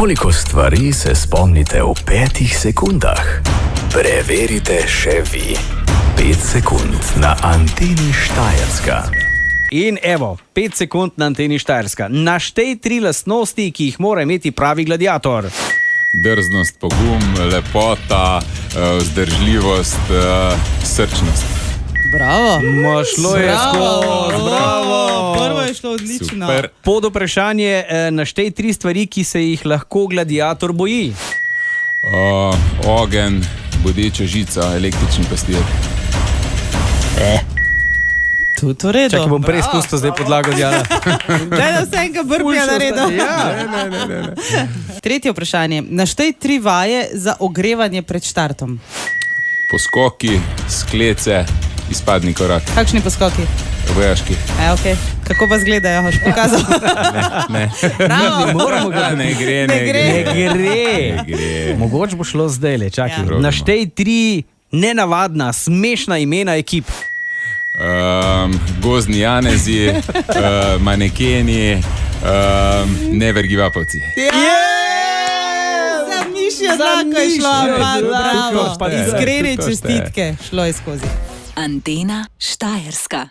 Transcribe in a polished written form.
Koliko stvari se spomnite v 5 sekundah? Preverite še vi. 5 sekund na Anteni Štajerska. In evo, 5 sekund na Anteni Štajerska. Naštej 3 lastnosti, ki jih mora imeti pravi gladiator. Drznost, pogum, lepota, vzdržljivost, srčnost. Bravo. Šlo je skozi, bravo. Prvo je šlo odlično. Super. Pod vprašanje, naštej 3 stvari, ki se jih lahko gladiator boji. Ogenj, bodeča žica, električni pastir. Tudi v redu. Čakaj, bom prej spustil zdaj podlago Dijana. Daj da vse enega brbija naredil. Ja. Tretje vprašanje. Naštej 3 vaje za ogrevanje pred štartom. Poskoki, sklece, izpadni korak. Kakšni poskoki? Vojaški. Okay. Kako pa zgledajo? Boš pokazal? Ne. Ne gre. Ne gre. Mogoče bo šlo zdaj le, čakaj. Ja. Naštej 3 nenavadna, smešna imena ekip. Gozdni janezi, manekeni, nevergivapovci. Za mišjo znako je šlo. Bravo. Iskrene čestitke. Šlo je skozi. Antena Štajerska.